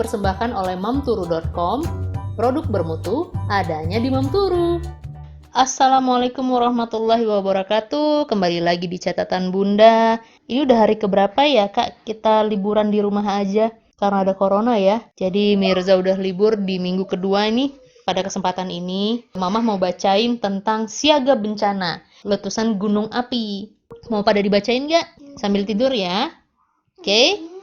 dipersembahkan oleh mamturu.com, produk bermutu adanya di Mamturu. Assalamualaikum warahmatullahi wabarakatuh. Kembali lagi di catatan Bunda. Ini udah hari keberapa ya Kak kita liburan di rumah aja karena ada corona ya. Jadi Mirza udah libur di minggu kedua ini. Pada kesempatan ini Mama mau bacain tentang siaga bencana letusan gunung api. Mau pada dibacain nggak? Sambil tidur ya. Oke?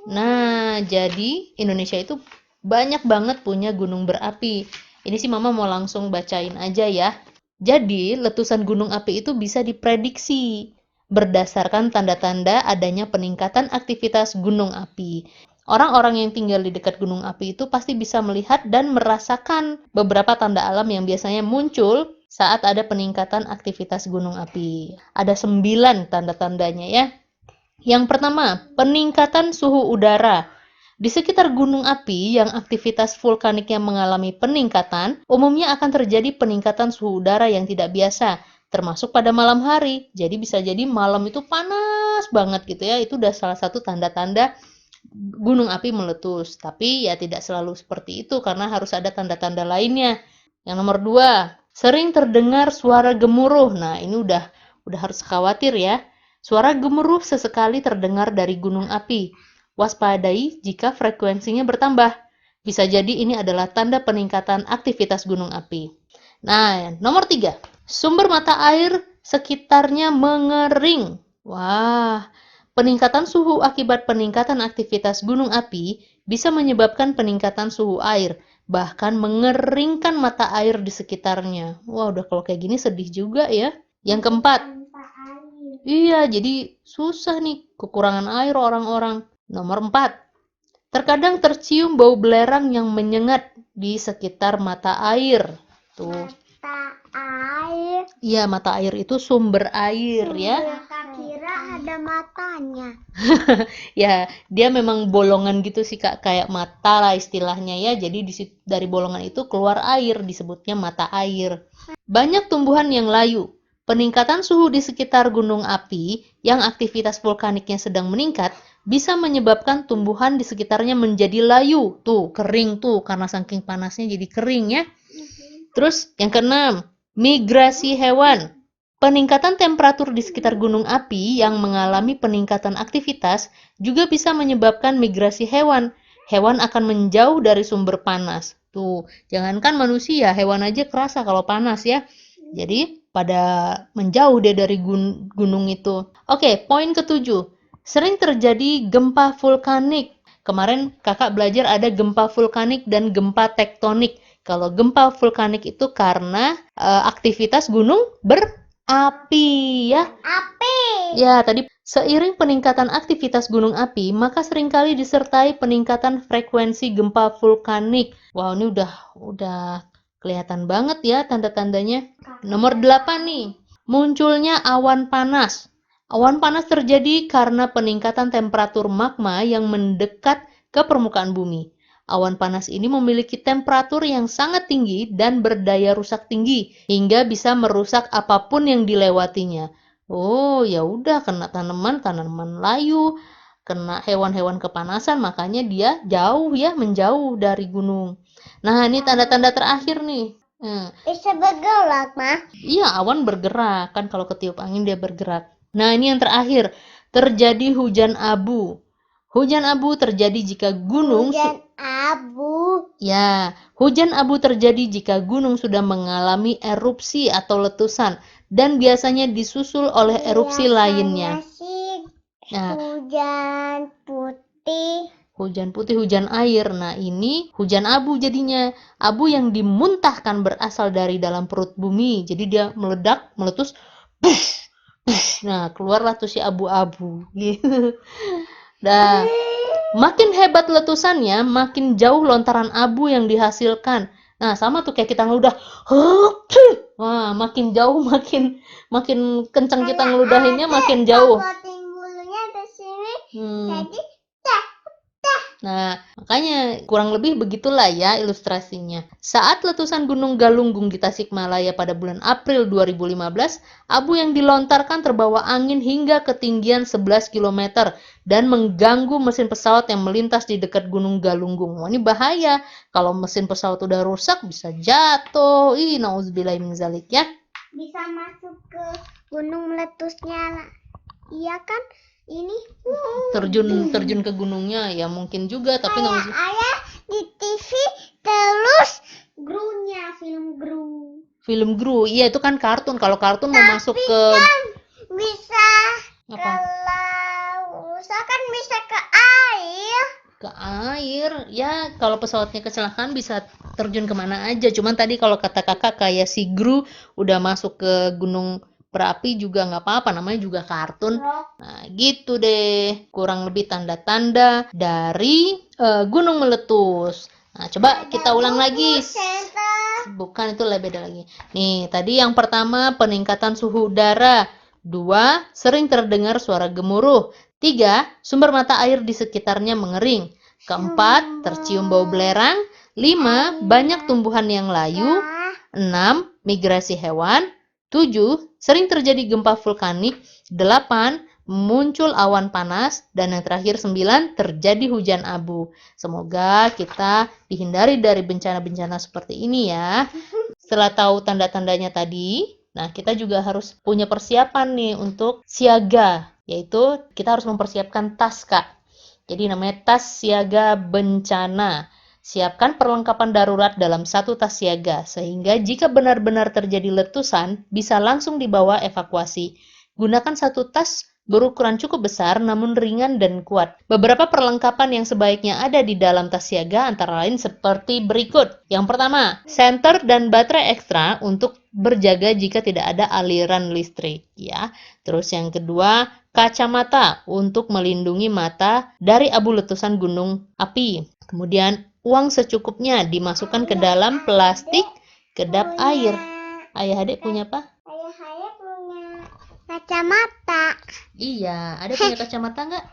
Nah, jadi Indonesia itu banyak banget punya gunung berapi. Ini sih Mama mau langsung bacain aja ya. Jadi, letusan gunung api itu bisa diprediksi berdasarkan tanda-tanda adanya peningkatan aktivitas gunung api. Orang-orang yang tinggal di dekat gunung api itu pasti bisa melihat dan merasakan beberapa tanda alam yang biasanya muncul saat ada peningkatan aktivitas gunung api. Ada 9 tanda-tandanya ya. Yang pertama, peningkatan suhu udara. Di sekitar gunung api yang aktivitas vulkaniknya mengalami peningkatan, umumnya akan terjadi peningkatan suhu udara yang tidak biasa, termasuk pada malam hari. Jadi bisa jadi malam itu panas banget gitu ya. Itu udah salah satu tanda-tanda gunung api meletus. Tapi ya tidak selalu seperti itu karena harus ada tanda-tanda lainnya. Yang nomor 2, sering terdengar suara gemuruh. Nah, ini udah harus khawatir ya. Suara gemuruh sesekali terdengar dari gunung api. Waspadai jika frekuensinya bertambah. Bisa jadi ini adalah tanda peningkatan aktivitas gunung api. Nah, nomor 3, sumber mata air sekitarnya mengering. Wah, peningkatan suhu akibat peningkatan aktivitas gunung api bisa menyebabkan peningkatan suhu air, bahkan mengeringkan mata air di sekitarnya. Wah, udah kalau kayak gini sedih juga ya. Yang keempat, iya, jadi susah nih, kekurangan air orang-orang. Nomor 4, terkadang tercium bau belerang yang menyengat di sekitar mata air. Tuh. Air. Iya, mata air itu sumber air ya. Kira ada matanya. Ya, dia memang bolongan gitu sih Kak, kayak mata lah istilahnya ya. Jadi dari bolongan itu keluar air, disebutnya mata air. Banyak tumbuhan yang layu. Peningkatan suhu di sekitar gunung api yang aktivitas vulkaniknya sedang meningkat bisa menyebabkan tumbuhan di sekitarnya menjadi layu. Tuh, kering tuh karena saking panasnya jadi kering ya. Terus yang keenam, migrasi hewan. Peningkatan temperatur di sekitar gunung api yang mengalami peningkatan aktivitas juga bisa menyebabkan migrasi hewan. Hewan akan menjauh dari sumber panas. Tuh, jangankan manusia, hewan aja kerasa kalau panas ya. Jadi, pada menjauh deh dari gunung itu. Oke, poin ketujuh. Sering terjadi gempa vulkanik. Kemarin kakak belajar ada gempa vulkanik dan gempa tektonik. Kalau gempa vulkanik itu karena aktivitas gunung berapi ya. Api. Ya, tadi seiring peningkatan aktivitas gunung api, maka seringkali disertai peningkatan frekuensi gempa vulkanik. Wow, ini udah kelihatan banget ya tanda-tandanya. Nomor 8 nih, munculnya awan panas. Awan panas terjadi karena peningkatan temperatur magma yang mendekat ke permukaan bumi. Awan panas ini memiliki temperatur yang sangat tinggi dan berdaya rusak tinggi hingga bisa merusak apapun yang dilewatinya. Oh, ya udah kena tanaman layu, kena hewan-hewan kepanasan, makanya dia menjauh dari gunung. Nah, ini tanda-tanda terakhir nih. Bisa bergerak, Ma. Iya, awan bergerak. Kan kalau ketiup angin dia bergerak. Nah, ini yang terakhir. Terjadi hujan abu. Hujan abu terjadi jika gunung Hujan abu. Ya, hujan abu terjadi jika gunung sudah mengalami erupsi atau letusan dan biasanya disusul oleh erupsi lainnya. Sih, Nah, hujan putih. hujan putih, hujan air. Nah, ini hujan abu jadinya. Abu yang dimuntahkan berasal dari dalam perut bumi. Jadi dia meledak, meletus. Nah, keluarlah tuh si abu-abu. Gitu. Nah, makin hebat letusannya, makin jauh lontaran abu yang dihasilkan. Nah, sama tuh kayak kita ngeludah. Wah, makin jauh, makin kencang kita ngeludahinnya, makin jauh. Bulunya di sini. Hmm. Jadi Nah, makanya kurang lebih begitulah ya ilustrasinya. Saat letusan Gunung Galunggung di Tasikmalaya pada bulan April 2015, abu yang dilontarkan terbawa angin hingga ketinggian 11 km dan mengganggu mesin pesawat yang melintas di dekat Gunung Galunggung. Wah, ini bahaya. Kalau mesin pesawat udah rusak bisa jatuh. Nauzubillah min zalik ya. Bisa masuk ke gunung meletusnya. Iya kan? Ini Terjun ke gunungnya ya mungkin juga, tapi ayah di TV terus Gru-nya, film Gru. film Gru, iya itu kan kartun. Kalau kartun mau masuk ke Bisa apa? kalau rusak kan bisa ke air. Ke air ya. Kalau pesawatnya kecelakaan bisa terjun kemana aja. Cuman tadi kalau kata kakak kayak si Gru udah masuk ke gunung berapi juga nggak apa-apa, namanya juga kartun. Nah gitu deh, kurang lebih tanda-tanda dari gunung meletus. Nah coba kita ulang lagi. Bukan, itu beda lagi. Nih tadi yang pertama peningkatan suhu udara. 2. Sering terdengar suara gemuruh. 3. Sumber mata air di sekitarnya mengering. 4. Tercium bau belerang. 5. Banyak tumbuhan yang layu. 6. Migrasi hewan. 7. Sering terjadi gempa vulkanik. 8. Muncul awan panas. Dan yang terakhir 9. Terjadi hujan abu. Semoga kita dihindari dari bencana-bencana seperti ini ya. Setelah tahu tanda-tandanya tadi, nah kita juga harus punya persiapan nih untuk siaga. Yaitu kita harus mempersiapkan tas, Kak. Jadi namanya tas siaga bencana. Siapkan perlengkapan darurat dalam satu tas siaga, sehingga jika benar-benar terjadi letusan, bisa langsung dibawa evakuasi. Gunakan satu tas berukuran cukup besar namun ringan dan kuat. Beberapa perlengkapan yang sebaiknya ada di dalam tas siaga antara lain seperti berikut. Yang pertama, senter dan baterai ekstra untuk berjaga jika tidak ada aliran listrik, ya. Terus yang kedua, kacamata untuk melindungi mata dari abu letusan gunung api. Kemudian uang secukupnya dimasukkan ke dalam plastik kedap air. Ayah adik punya apa? Ayah punya kacamata. Iya, ada punya kacamata nggak?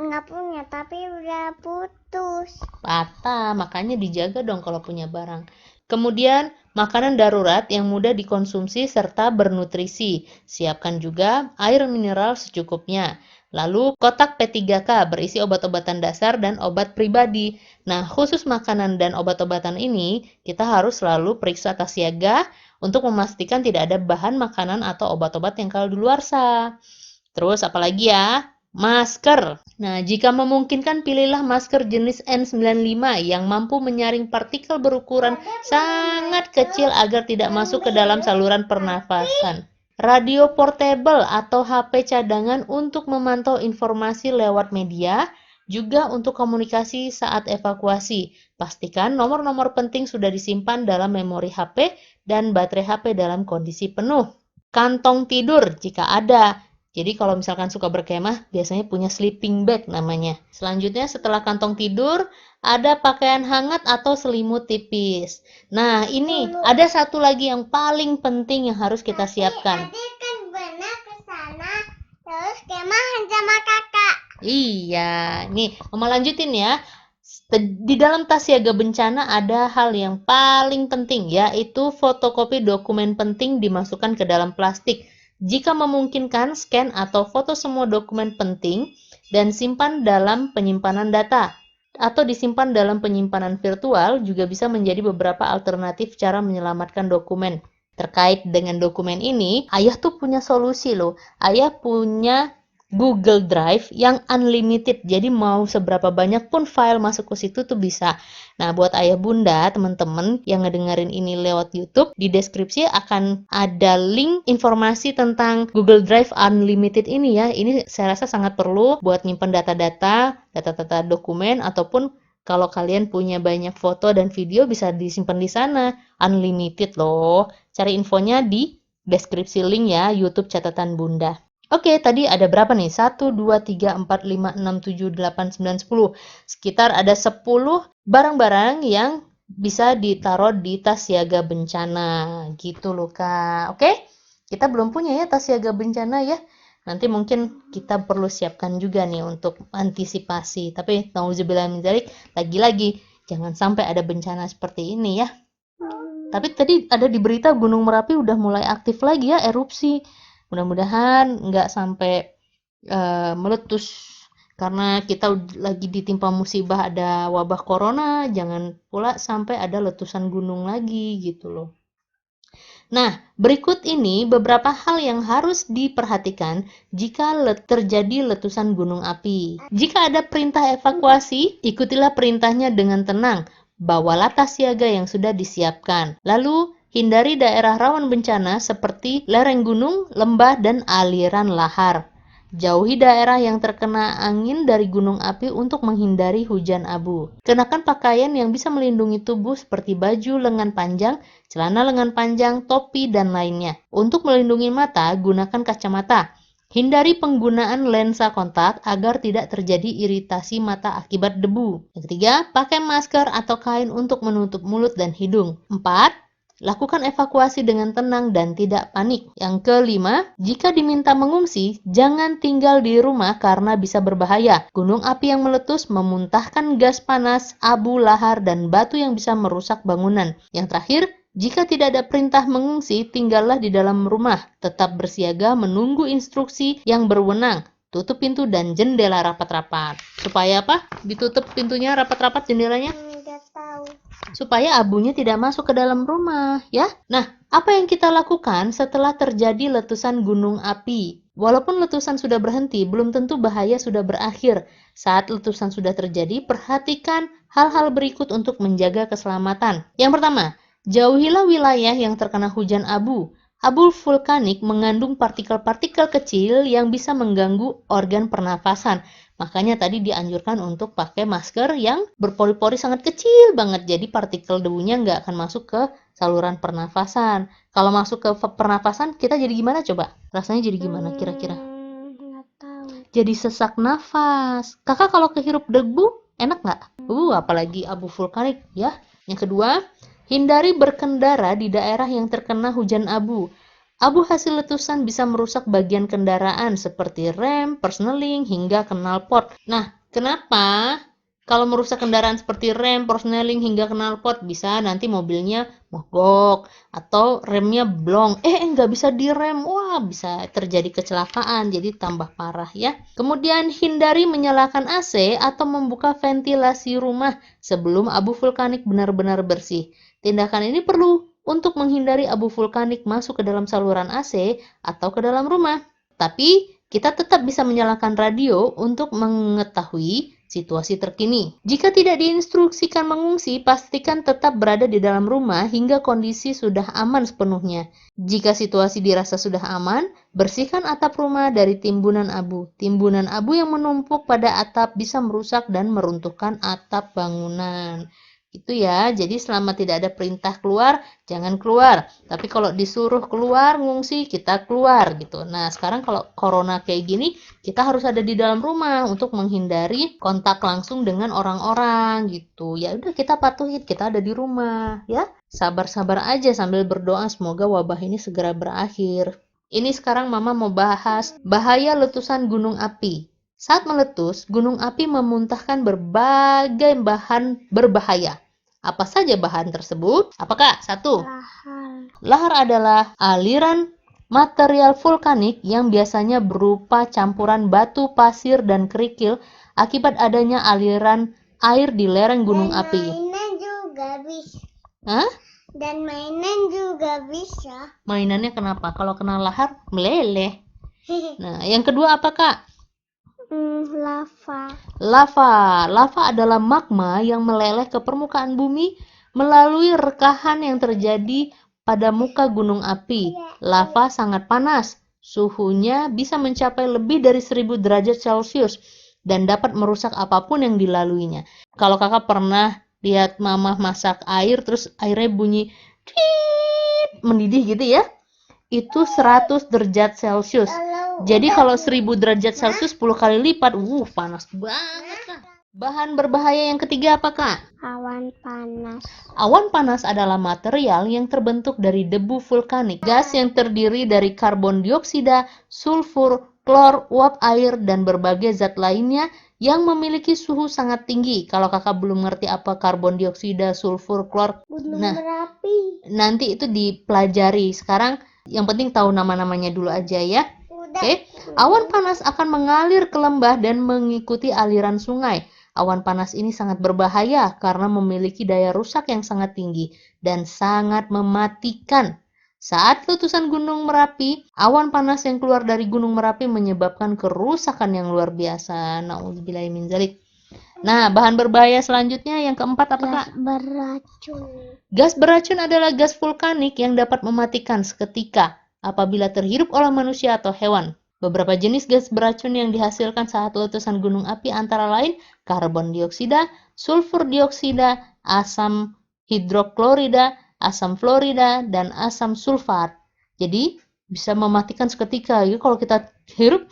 Nggak punya, tapi udah putus. Patah, makanya dijaga dong kalau punya barang. Kemudian, makanan darurat yang mudah dikonsumsi serta bernutrisi. Siapkan juga air mineral secukupnya. Lalu, kotak P3K berisi obat-obatan dasar dan obat pribadi. Nah, khusus makanan dan obat-obatan ini, kita harus selalu periksa tas siaga untuk memastikan tidak ada bahan makanan atau obat-obat yang kadaluarsa. Terus, apalagi ya? Masker. Nah, jika memungkinkan pilihlah masker jenis N95 yang mampu menyaring partikel berukuran sangat kecil agar tidak masuk ke dalam saluran pernafasan. Radio portable atau HP cadangan untuk memantau informasi lewat media, juga untuk komunikasi saat evakuasi. Pastikan nomor-nomor penting sudah disimpan dalam memori HP dan baterai HP dalam kondisi penuh. Kantong tidur jika ada. Jadi kalau misalkan suka berkemah, biasanya punya sleeping bag namanya. Selanjutnya setelah kantong tidur, ada pakaian hangat atau selimut tipis. Nah, ini ada satu lagi yang paling penting yang harus kita siapkan. Adik kan benar ke sana, terus kemahan sama kakak. Iya, nih Mama lanjutin ya. Di dalam tas siaga bencana ada hal yang paling penting, yaitu fotokopi dokumen penting dimasukkan ke dalam plastik. Jika memungkinkan, scan atau foto semua dokumen penting dan simpan dalam penyimpanan data. Atau disimpan dalam penyimpanan virtual juga bisa menjadi beberapa alternatif cara menyelamatkan dokumen. Terkait dengan dokumen ini, ayah tuh punya solusi loh. Ayah punya Google Drive yang unlimited, jadi mau seberapa banyak pun file masuk ke situ tuh bisa. Nah, buat ayah bunda, teman-teman yang ngedengerin ini lewat YouTube, di deskripsi akan ada link informasi tentang Google Drive unlimited ini ya. Ini saya rasa sangat perlu buat nyimpen data-data dokumen, ataupun kalau kalian punya banyak foto dan video bisa disimpan di sana. Unlimited loh. Cari infonya di deskripsi link ya, YouTube Catatan Bunda. Oke, tadi ada berapa nih? 1, 2, 3, 4, 5, 6, 7, 8, 9, 10. Sekitar ada 10 barang-barang yang bisa ditaruh di tas siaga bencana. Gitu loh, Kak. Oke? Kita belum punya ya tas siaga bencana ya. Nanti mungkin kita perlu siapkan juga nih untuk antisipasi. Tapi nauzubillah min dzalik, lagi-lagi jangan sampai ada bencana seperti ini ya. Tapi tadi ada di berita Gunung Merapi udah mulai aktif lagi ya erupsi. Mudah-mudahan nggak sampai meletus karena kita lagi ditimpa musibah ada wabah corona. Jangan pula sampai ada letusan gunung lagi gitu loh. Nah, berikut ini beberapa hal yang harus diperhatikan jika terjadi letusan gunung api. Jika ada perintah evakuasi, ikutilah perintahnya dengan tenang. Bawalah tas siaga yang sudah disiapkan. Lalu, hindari daerah rawan bencana seperti lereng gunung, lembah, dan aliran lahar. Jauhi daerah yang terkena angin dari gunung api untuk menghindari hujan abu. Kenakan pakaian yang bisa melindungi tubuh seperti baju lengan panjang, celana lengan panjang, topi, dan lainnya. Untuk melindungi mata, gunakan kacamata. Hindari penggunaan lensa kontak agar tidak terjadi iritasi mata akibat debu. Yang ketiga, pakai masker atau kain untuk menutup mulut dan hidung. 4. Lakukan evakuasi dengan tenang dan tidak panik. Yang kelima, jika diminta mengungsi, jangan tinggal di rumah karena bisa berbahaya. Gunung api yang meletus memuntahkan gas panas, abu, lahar, dan batu yang bisa merusak bangunan. Yang terakhir, jika tidak ada perintah mengungsi, tinggallah di dalam rumah. Tetap bersiaga menunggu instruksi yang berwenang. Tutup pintu dan jendela rapat-rapat. Supaya apa? Ditutup pintunya rapat-rapat, jendelanya? Nggak tahu. Supaya abunya tidak masuk ke dalam rumah, ya. Nah, apa yang kita lakukan setelah terjadi letusan gunung api? Walaupun letusan sudah berhenti, belum tentu bahaya sudah berakhir. Saat letusan sudah terjadi, perhatikan hal-hal berikut untuk menjaga keselamatan. Yang pertama, jauhilah wilayah yang terkena hujan abu. Abu vulkanik mengandung partikel-partikel kecil yang bisa mengganggu organ pernafasan. Makanya tadi dianjurkan untuk pakai masker yang berpori-pori sangat kecil banget. Jadi partikel debunya nggak akan masuk ke saluran pernafasan. Kalau masuk ke pernafasan, kita jadi gimana coba? Rasanya jadi gimana kira-kira? Nggak tahu. Jadi sesak nafas. Kakak kalau kehirup debu, enak nggak? Apalagi abu vulkanik ya. Yang kedua, hindari berkendara di daerah yang terkena hujan abu. Abu hasil letusan bisa merusak bagian kendaraan seperti rem, persneling, hingga knalpot. Nah, kenapa? Kalau merusak kendaraan seperti rem, persneling, hingga knalpot, bisa nanti mobilnya mogok atau remnya blong. Nggak bisa direm. Wah, bisa terjadi kecelakaan, jadi tambah parah ya. Kemudian hindari menyalakan AC atau membuka ventilasi rumah sebelum abu vulkanik benar-benar bersih. Tindakan ini perlu untuk menghindari abu vulkanik masuk ke dalam saluran AC atau ke dalam rumah. Tapi, kita tetap bisa menyalakan radio untuk mengetahui situasi terkini. Jika tidak diinstruksikan mengungsi, pastikan tetap berada di dalam rumah hingga kondisi sudah aman sepenuhnya. Jika situasi dirasa sudah aman, bersihkan atap rumah dari timbunan abu. Timbunan abu yang menumpuk pada atap bisa merusak dan meruntuhkan atap bangunan. Itu ya, jadi selama tidak ada perintah keluar, jangan keluar. Tapi kalau disuruh keluar, ngungsi, kita keluar gitu. Nah, sekarang kalau corona kayak gini, kita harus ada di dalam rumah untuk menghindari kontak langsung dengan orang-orang gitu. Ya udah kita patuhin, kita ada di rumah ya. Sabar-sabar aja sambil berdoa semoga wabah ini segera berakhir. Ini sekarang Mama mau bahas bahaya letusan gunung api. Saat meletus, gunung api memuntahkan berbagai bahan berbahaya. Apa saja bahan tersebut? Apakah? 1. Lahar. Lahar adalah aliran material vulkanik yang biasanya berupa campuran batu, pasir, dan kerikil akibat adanya aliran air di lereng gunung api. Mainan juga bisa. Hah? Dan mainan juga bisa. Mainannya kenapa? Kalau kena lahar, meleleh. Nah, yang kedua apa, Kak? Lava. Lava adalah magma yang meleleh ke permukaan bumi melalui rekahan yang terjadi pada muka gunung api. Lava sangat panas, suhunya bisa mencapai lebih dari 1000 derajat Celcius dan dapat merusak apapun yang dilaluinya. Kalau kakak pernah lihat mama masak air, terus airnya bunyi mendidih gitu ya, itu 100 derajat Celcius. Jadi kalau 1000 derajat Celcius 10 kali lipat, panas banget lah. Bahan berbahaya yang ketiga apa, Kak? Awan panas. Awan panas adalah material yang terbentuk dari debu vulkanik. Gas yang terdiri dari karbon dioksida, sulfur, klor, uap air, dan berbagai zat lainnya yang memiliki suhu sangat tinggi. Kalau kakak belum ngerti apa karbon dioksida, sulfur, klor, Gunung nah Merapi. nanti itu dipelajari. Sekarang yang penting tahu nama-namanya dulu aja ya. Udah. Oke, awan panas akan mengalir ke lembah dan mengikuti aliran sungai. Awan panas ini sangat berbahaya karena memiliki daya rusak yang sangat tinggi dan sangat mematikan. Saat letusan Gunung Merapi, awan panas yang keluar dari Gunung Merapi menyebabkan kerusakan yang luar biasa. Nauzubillahi min dzalik. Nah, bahan berbahaya selanjutnya yang keempat apa, Kak? Gas beracun. Gas beracun adalah gas vulkanik yang dapat mematikan seketika apabila terhirup oleh manusia atau hewan. Beberapa jenis gas beracun yang dihasilkan saat letusan gunung api antara lain karbon dioksida, sulfur dioksida, asam hidroklorida, asam fluorida, dan asam sulfat. Jadi bisa mematikan seketika. Jadi kalau kita hirup,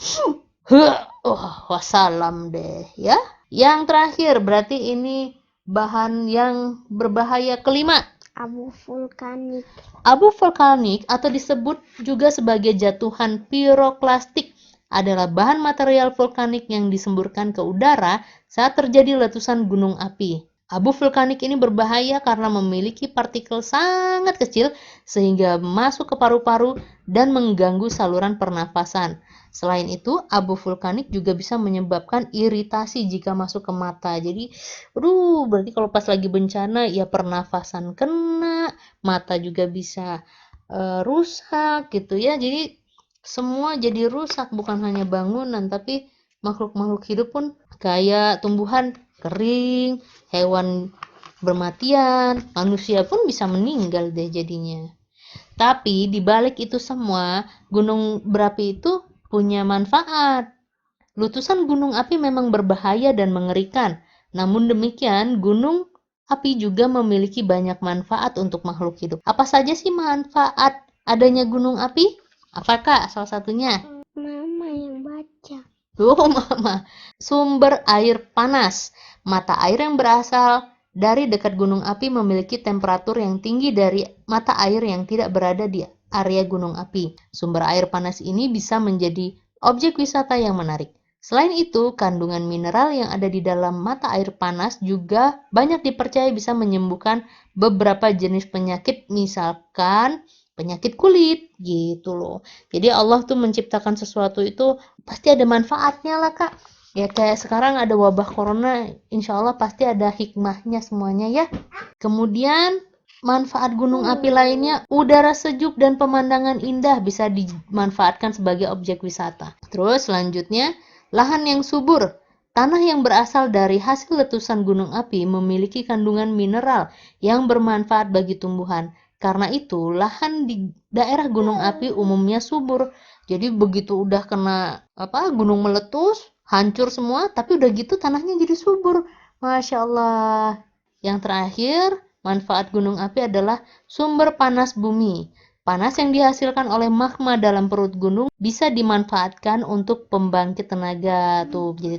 wassalam deh ya. Yang terakhir berarti ini bahan yang berbahaya kelima. Abu vulkanik. Abu vulkanik atau disebut juga sebagai jatuhan piroklastik adalah bahan material vulkanik yang disemburkan ke udara saat terjadi letusan gunung api. Abu vulkanik ini berbahaya karena memiliki partikel sangat kecil sehingga masuk ke paru-paru dan mengganggu saluran pernafasan. Selain itu, abu vulkanik juga bisa menyebabkan iritasi jika masuk ke mata. Jadi, berarti kalau pas lagi bencana ya pernafasan kena, mata juga bisa rusak gitu ya. Jadi semua jadi rusak, bukan hanya bangunan tapi makhluk-makhluk hidup pun kayak tumbuhan kering, hewan bermatian, manusia pun bisa meninggal deh jadinya. Tapi di balik itu semua, gunung berapi itu punya manfaat. Letusan gunung api memang berbahaya dan mengerikan. Namun demikian, gunung api juga memiliki banyak manfaat untuk makhluk hidup. Apa saja sih manfaat adanya gunung api? Apakah salah satunya? Mama yang baca. Mama. Sumber air panas. Mata air yang berasal dari dekat gunung api memiliki temperatur yang tinggi dari mata air yang tidak berada di area gunung api. Sumber air panas ini bisa menjadi objek wisata yang menarik. Selain itu, kandungan mineral yang ada di dalam mata air panas juga banyak dipercaya bisa menyembuhkan beberapa jenis penyakit, misalkan penyakit kulit, gitu loh. Jadi Allah tuh menciptakan sesuatu itu pasti ada manfaatnya lah, Kak. Ya kayak sekarang ada wabah corona, insya Allah pasti ada hikmahnya semuanya ya. Kemudian manfaat gunung api lainnya, udara sejuk dan pemandangan indah bisa dimanfaatkan sebagai objek wisata. Terus selanjutnya, lahan yang subur. Tanah yang berasal dari hasil letusan gunung api memiliki kandungan mineral yang bermanfaat bagi tumbuhan. Karena itu, lahan di daerah gunung api umumnya subur. Jadi begitu udah kena gunung meletus, hancur semua, tapi udah gitu tanahnya jadi subur. Masya Allah. Yang terakhir, manfaat gunung api adalah sumber panas bumi. Panas yang dihasilkan oleh magma dalam perut gunung bisa dimanfaatkan untuk pembangkit tenaga. Tuh, jadi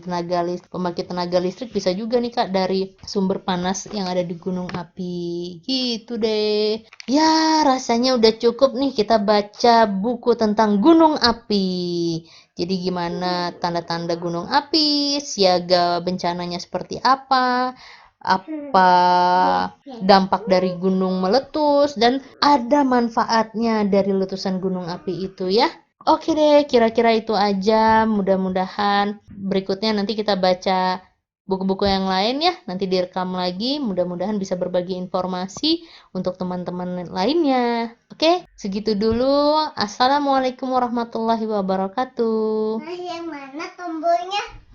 pembangkit tenaga listrik bisa juga nih Kak dari sumber panas yang ada di gunung api. Gitu deh. Ya, rasanya udah cukup nih kita baca buku tentang gunung api. Jadi gimana tanda-tanda gunung api, siaga bencananya seperti apa dampak dari gunung meletus, dan ada manfaatnya dari letusan gunung api itu ya. Oke deh, kira-kira itu aja. Mudah-mudahan berikutnya nanti kita baca buku-buku yang lain ya. Nanti direkam lagi, mudah-mudahan bisa berbagi informasi untuk teman-teman lainnya. Oke, segitu dulu. Assalamualaikum warahmatullahi wabarakatuh. Nah, yang mana tombolnya?